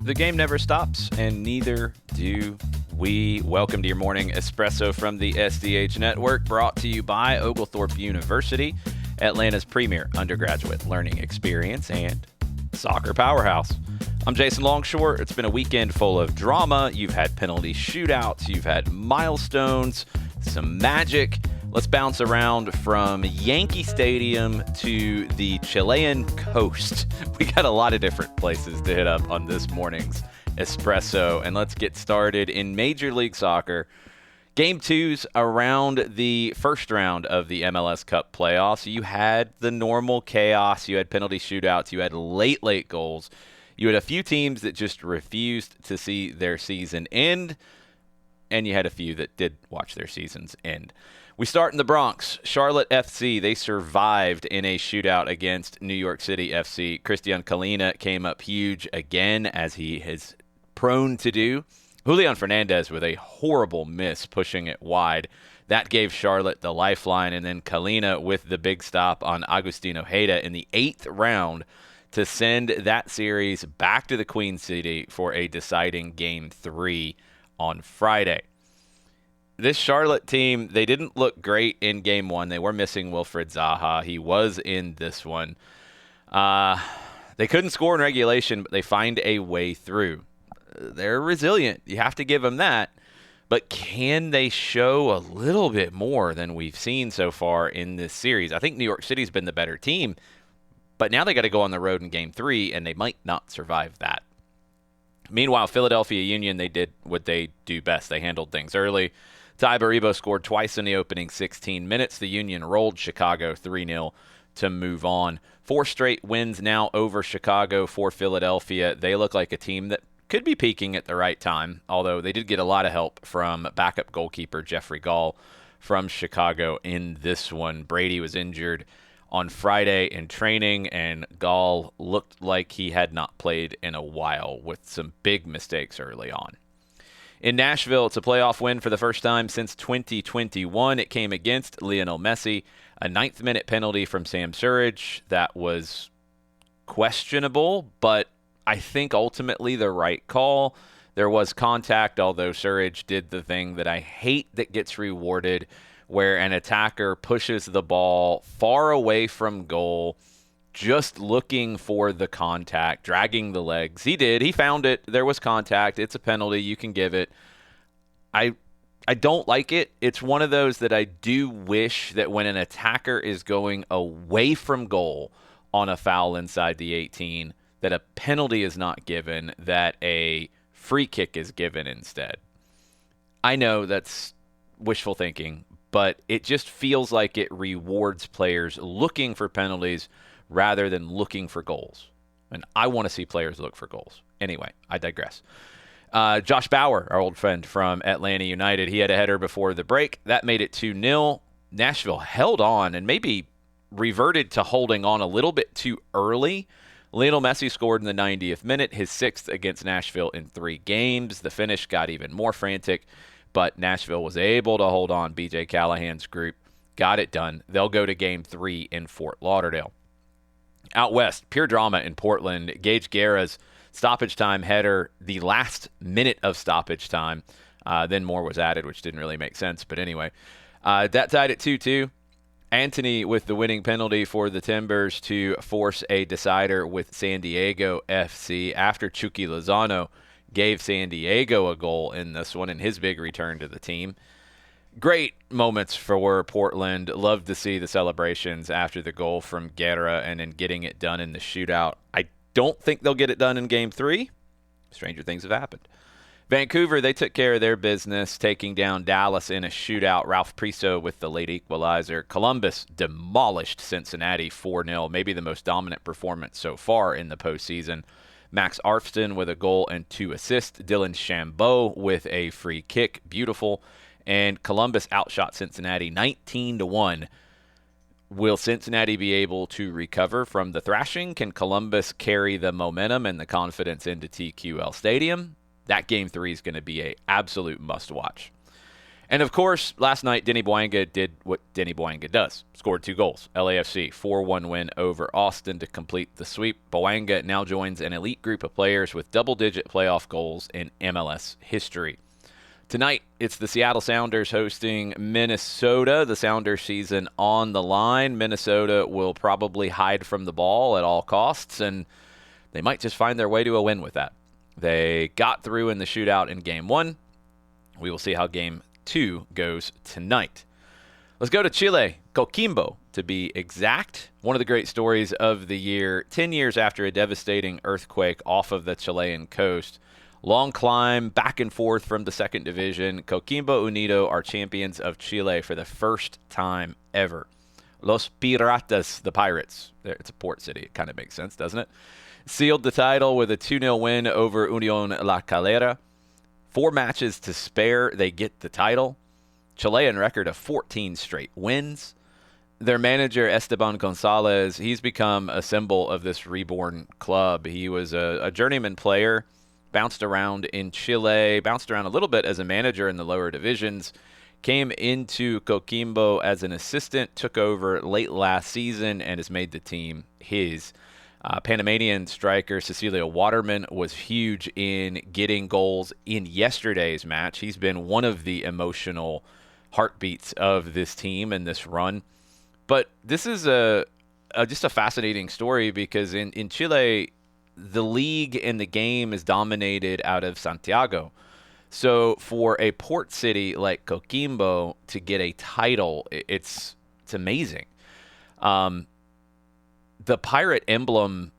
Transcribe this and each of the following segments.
The game never stops, and neither do we. Welcome to your morning espresso from the SDH Network, brought to you by Oglethorpe University, Atlanta's premier undergraduate learning experience and soccer powerhouse. I'm Jason Longshore. It's been a weekend full of drama. You've had penalty shootouts. You've had milestones, some magic. Let's bounce around from Yankee Stadium to the Chilean coast. We got a lot of different places to hit up on this morning's espresso. And let's get started in Major League Soccer. Game twos around the first round of the MLS Cup playoffs. You had the normal chaos. You had penalty shootouts. You had late goals. You had a few teams that just refused to see their season end. And you had a few that did watch their seasons end. We start in the Bronx. Charlotte FC, they survived in a shootout against New York City FC. Cristian Kalina came up huge again, as he is prone to do. Julian Fernandez with a horrible miss, pushing it wide. That gave Charlotte the lifeline, and then Kalina with the big stop on Agustin Ojeda in the 8th round to send that series back to the Queen City for a deciding Game 3 on Friday. This Charlotte team, they didn't look great in Game 1. They were missing Wilfred Zaha. He was in this one. They couldn't score in regulation, but they find a way through. They're resilient. You have to give them that. But can they show a little bit more than we've seen so far in this series? I think New York City's been the better team, but now they got to go on the road in Game 3, and they might not survive that. Meanwhile, Philadelphia Union, they did what they do best. They handled things early. Ty Baribo scored twice in the opening 16 minutes. The Union rolled Chicago 3-0 to move on. 4 straight wins now over Chicago for Philadelphia. They look like a team that could be peaking at the right time, although they did get a lot of help from backup goalkeeper Jeffrey Gall from Chicago in this one. Brady was injured on Friday in training, and Gall looked like he had not played in a while with some big mistakes early on. In Nashville, it's a playoff win for the first time since 2021. It came against Lionel Messi. A 9th-minute penalty from Sam Surridge that was questionable, but I think ultimately the right call. There was contact, although Surridge did the thing that I hate that gets rewarded, where an attacker pushes the ball far away from goal, just looking for the contact, dragging the legs. He did. He found it. There was contact. It's a penalty. You can give it. I don't like it. It's one of those that I do wish that when an attacker is going away from goal on a foul inside the 18, that a penalty is not given, that a free kick is given instead. I know that's wishful thinking, but it just feels like it rewards players looking for penalties rather than looking for goals. And I want to see players look for goals. Anyway, I digress. Josh Bauer, our old friend from Atlanta United, he had a header before the break. That made it 2-0. Nashville held on and maybe reverted to holding on a little bit too early. Lionel Messi scored in the 90th minute, his 6th against Nashville in 3 games. The finish got even more frantic, but Nashville was able to hold on. BJ Callahan's group got it done. They'll go to Game 3 in Fort Lauderdale. Out west, pure drama in Portland. Gage Guerra's stoppage time header, the last minute of stoppage time. Then more was added, which didn't really make sense. But anyway, that tied at 2-2. Anthony with the winning penalty for the Timbers to force a decider with San Diego FC after Chucky Lozano gave San Diego a goal in this one in his big return to the team. Great moments for Portland. Love to see the celebrations after the goal from Guerra and then getting it done in the shootout. I don't think they'll get it done in Game 3. Stranger things have happened. Vancouver, they took care of their business, taking down Dallas in a shootout. Ralph Priso with the late equalizer. Columbus demolished Cincinnati 4-0, maybe the most dominant performance so far in the postseason. Max Arfston with a goal and 2 assists. Dylan Chambeau with a free kick. Beautiful. And Columbus outshot Cincinnati 19-1. Will Cincinnati be able to recover from the thrashing? Can Columbus carry the momentum and the confidence into TQL Stadium? That Game 3 is going to be an absolute must-watch. And, of course, last night, Denny Boanga did what Denny Boanga does. Scored 2 goals. LAFC, 4-1 win over Austin to complete the sweep. Boanga now joins an elite group of players with double-digit playoff goals in MLS history. Tonight, it's the Seattle Sounders hosting Minnesota. The Sounders season on the line. Minnesota will probably hide from the ball at all costs, and they might just find their way to a win with that. They got through in the shootout in Game 1. We will see how Game 2 goes tonight. Let's go to Chile, Coquimbo to be exact. One of the great stories of the year, 10 years after a devastating earthquake off of the Chilean coast. Long climb back and forth from the second division. Coquimbo Unido are champions of Chile for the first time ever. Los Piratas, the Pirates. It's a port city. It kind of makes sense, doesn't it? Sealed the title with a 2-0 win over Unión La Calera. 4 matches to spare, they get the title. Chilean record of 14 straight wins. Their manager, Esteban Gonzalez, he's become a symbol of this reborn club. He was a journeyman player, bounced around in Chile, bounced around a little bit as a manager in the lower divisions, came into Coquimbo as an assistant, took over late last season, and has made the team his. Panamanian striker Cecilia Waterman was huge in getting goals in yesterday's match. He's been one of the emotional heartbeats of this team and this run. But this is just a fascinating story because in Chile, the league and the game is dominated out of Santiago. So for a port city like Coquimbo to get a title, it's amazing. The pirate emblem,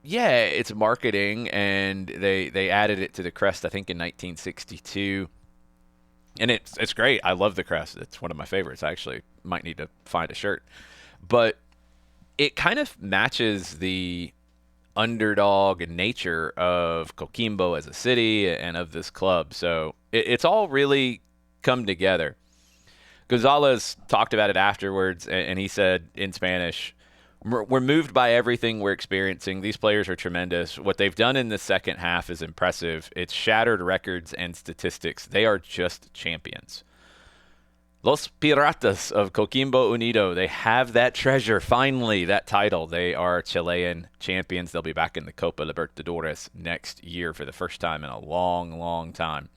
yeah, it's marketing, and they added it to the crest, I think, in 1962. And it's great. I love the crest. It's one of my favorites. I actually might need to find a shirt. But it kind of matches the underdog nature of Coquimbo as a city and of this club. So it's all really come together. Gonzalez talked about it afterwards, and he said in Spanish, "We're moved by everything we're experiencing. These players are tremendous. What they've done in the second half is impressive. It's shattered records and statistics. They are just champions." Los Piratas of Coquimbo Unido, they have that treasure, finally, that title. They are Chilean champions. They'll be back in the Copa Libertadores next year for the first time in a long, long time.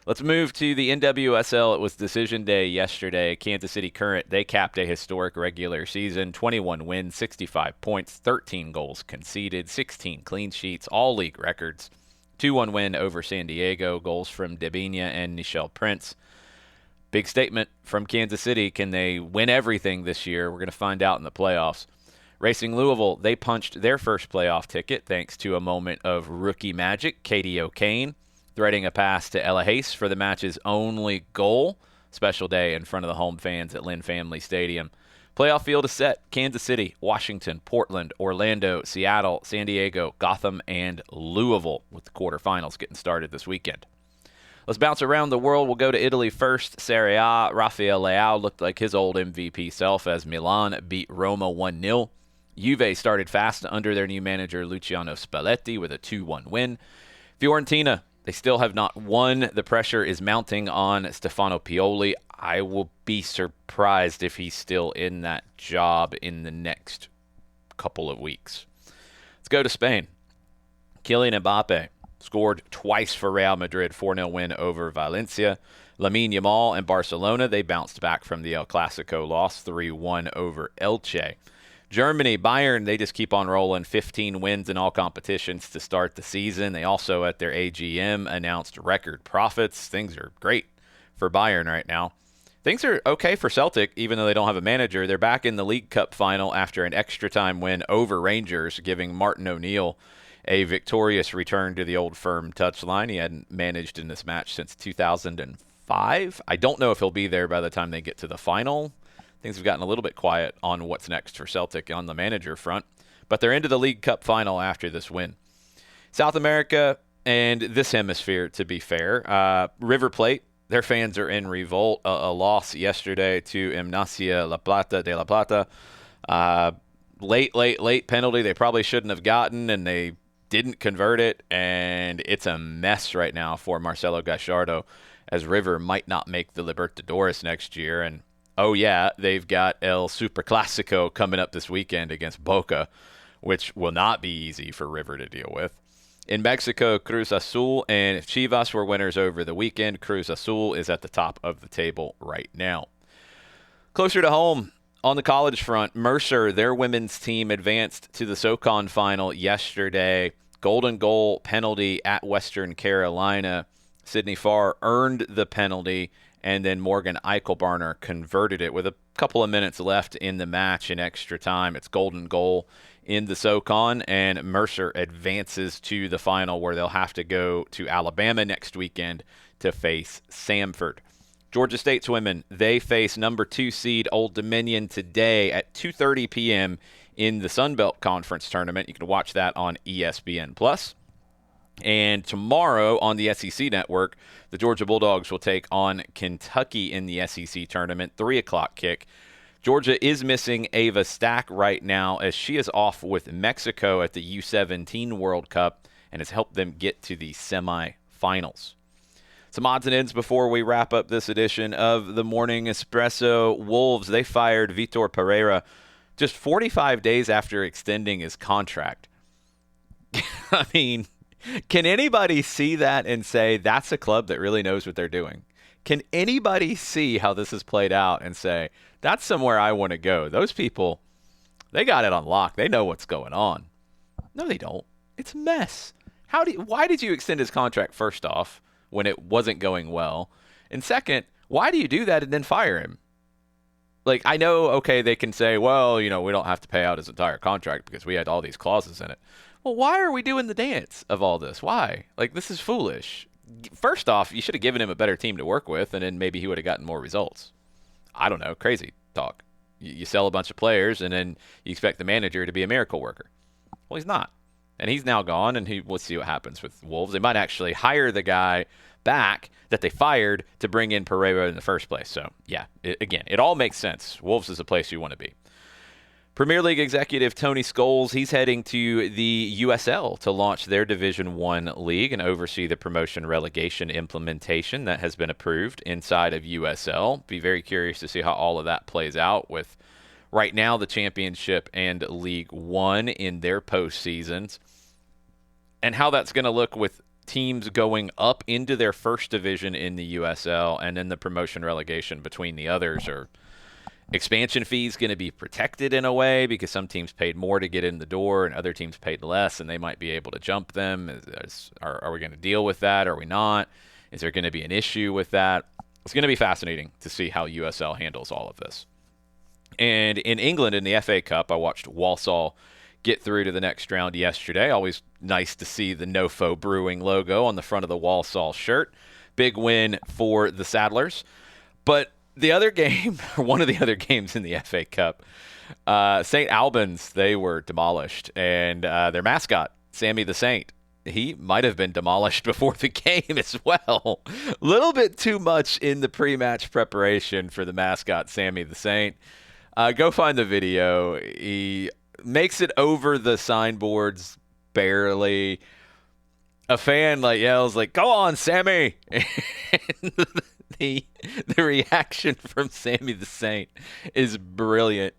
Let's move to the NWSL. It was decision day yesterday. Kansas City Current, they capped a historic regular season. 21 wins, 65 points, 13 goals conceded, 16 clean sheets, all league records. 2-1 win over San Diego, goals from Debinha and Nichelle Prince. Big statement from Kansas City. Can they win everything this year? We're going to find out in the playoffs. Racing Louisville, they punched their first playoff ticket thanks to a moment of rookie magic. Katie O'Kane threading a pass to Ella Hayes for the match's only goal. Special day in front of the home fans at Lynn Family Stadium. Playoff field is set. Kansas City, Washington, Portland, Orlando, Seattle, San Diego, Gotham, and Louisville, with the quarterfinals getting started this weekend. Let's bounce around the world. We'll go to Italy first. Serie A, Rafael Leao looked like his old MVP self as Milan beat Roma 1-0. Juve started fast under their new manager Luciano Spalletti with a 2-1 win. Fiorentina, they still have not won. The pressure is mounting on Stefano Pioli. I will be surprised if he's still in that job in the next couple of weeks. Let's go to Spain. Kylian Mbappe scored twice for Real Madrid, 4-0 win over Valencia. Lamine Yamal and Barcelona, they bounced back from the El Clasico loss, 3-1 over Elche. Germany, Bayern, they just keep on rolling, 15 wins in all competitions to start the season. They also, at their AGM, announced record profits. Things are great for Bayern right now. Things are okay for Celtic, even though they don't have a manager. They're back in the League Cup final after an extra-time win over Rangers, giving Martin O'Neill a victorious return to the Old Firm touchline. He hadn't managed in this match since 2005. I don't know if he'll be there by the time they get to the final. Things have gotten a little bit quiet on what's next for Celtic on the manager front, but they're into the League Cup final after this win. South America and this hemisphere, to be fair, River Plate, their fans are in revolt. A loss yesterday to Gimnasia de La Plata. Late penalty they probably shouldn't have gotten, and they didn't convert it, and it's a mess right now for Marcelo Gallardo as River might not make the Libertadores next year. And, oh, yeah, they've got El Superclásico coming up this weekend against Boca, which will not be easy for River to deal with. In Mexico, Cruz Azul and Chivas were winners over the weekend. Cruz Azul is at the top of the table right now. Closer to home, on the college front, Mercer, their women's team, advanced to the SoCon final yesterday. Golden goal penalty at Western Carolina. Sydney Farr earned the penalty, and then Morgan Eichelbarner converted it with a couple of minutes left in the match in extra time. It's golden goal in the SoCon, and Mercer advances to the final where they'll have to go to Alabama next weekend to face Samford. Georgia State's women, they face number 2 seed Old Dominion today at 2:30 p.m. in the Sun Belt Conference Tournament. You can watch that on ESPN+. And tomorrow on the SEC Network, the Georgia Bulldogs will take on Kentucky in the SEC Tournament, 3 o'clock kick. Georgia is missing Ava Stack right now as she is off with Mexico at the U17 World Cup and has helped them get to the semifinals. Some odds and ends before we wrap up this edition of the Morning Espresso. Wolves, they fired Vitor Pereira just 45 days after extending his contract. I mean, can anybody see that and say that's a club that really knows what they're doing? Can anybody see how this has played out and say, that's somewhere I want to go? Those people, they got it on lock. They know what's going on. No, they don't. It's a mess. Why did you extend his contract, first off, when it wasn't going well? And second, why do you do that and then fire him? Like, I know, okay, they can say, well, we don't have to pay out his entire contract because we had all these clauses in it. Well, why are we doing the dance of all this? Why? Like, this is foolish. First off, you should have given him a better team to work with, and then maybe he would have gotten more results. I don't know. Crazy talk. You sell a bunch of players, and then you expect the manager to be a miracle worker. Well, he's not. And he's now gone, and we'll see what happens with Wolves. They might actually hire the guy back that they fired to bring in Pereira in the first place. So, yeah, it all makes sense. Wolves is a place you want to be. Premier League executive Tony Scholes, he's heading to the USL to launch their Division I league and oversee the promotion relegation implementation that has been approved inside of USL. Be very curious to see how all of that plays out with right now the Championship and League One in their postseasons, and how that's going to look with teams going up into their first division in the USL and then the promotion relegation between the others. Or expansion fees going to be protected in a way because some teams paid more to get in the door and other teams paid less, and they might be able to jump them. Are we going to deal with that? Are we not? Is there going to be an issue with that? It's going to be fascinating to see how USL handles all of this. And in England, in the FA Cup, I watched Walsall get through to the next round yesterday. Always nice to see the NoFo Brewing logo on the front of the Walsall shirt. Big win for the Saddlers. But the other game, or one of the other games in the FA Cup, St. Albans, they were demolished. And their mascot, Sammy the Saint, he might have been demolished before the game as well. A little bit too much in the pre-match preparation for the mascot, Sammy the Saint. Go find the video. He makes it over the signboards barely. A fan yells go on, Sammy. And the reaction from Sammy the Saint is brilliant.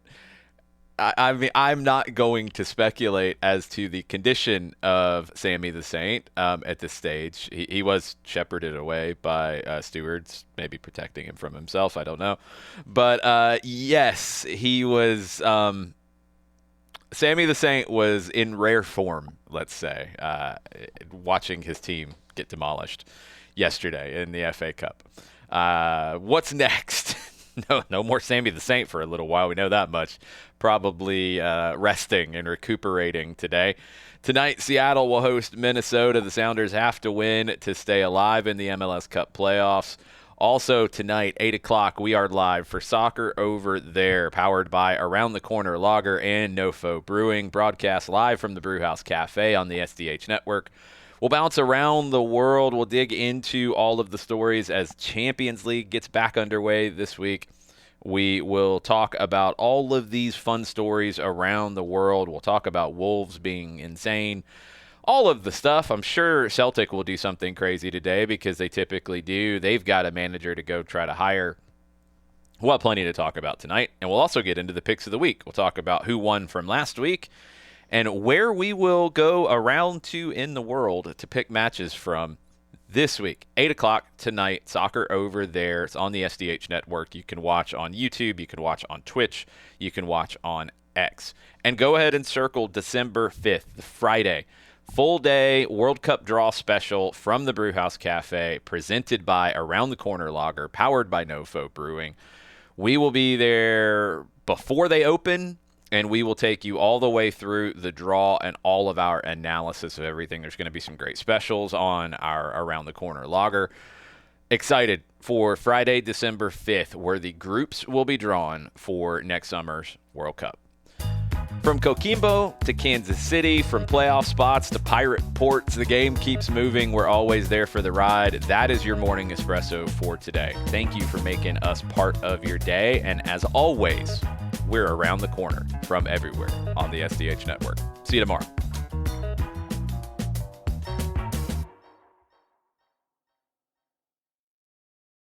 I mean, I'm not going to speculate as to the condition of Sammy the Saint at this stage. He was shepherded away by stewards, maybe protecting him from himself. I don't know. But yes, he was. Sammy the Saint was in rare form, let's say, watching his team get demolished yesterday in the FA Cup. What's next? No more Sammy the Saint for a little while. We know that much. Probably resting and recuperating today. Tonight, Seattle will host Minnesota. The Sounders have to win to stay alive in the MLS Cup playoffs. Also tonight, 8 o'clock, we are live for Soccer Over There, powered by Around the Corner Lager and NoFo Brewing, broadcast live from the Brewhouse Cafe on the SDH Network. We'll bounce around the world. We'll dig into all of the stories as Champions League gets back underway this week. We will talk about all of these fun stories around the world. We'll talk about Wolves being insane. all of the stuff. I'm sure Celtic will do something crazy today because they typically do. They've got a manager to go try to hire. We'll have plenty to talk about tonight, and we'll also get into the picks of the week. We'll talk about who won from last week and where we will go around to in the world to pick matches from this week. 8 o'clock tonight, soccer over there. It's on the SDH network. You can watch on YouTube. You can watch on Twitch. You can watch on X. And go ahead and circle December 5th, the Friday. Full day World Cup draw special from the Brewhouse Cafe, presented by Around the Corner Lager, powered by NoFo Brewing. We will be there before they open, and we will take you all the way through the draw and all of our analysis of everything. There's going to be some great specials on our Around the Corner Lager. Excited for Friday, December 5th, where the groups will be drawn for next summer's World Cup. From Coquimbo to Kansas City, from playoff spots to pirate ports, the game keeps moving. We're always there for the ride. That is your morning espresso for today. Thank you for making us part of your day. And as always, we're around the corner from everywhere on the SDH network. See you tomorrow.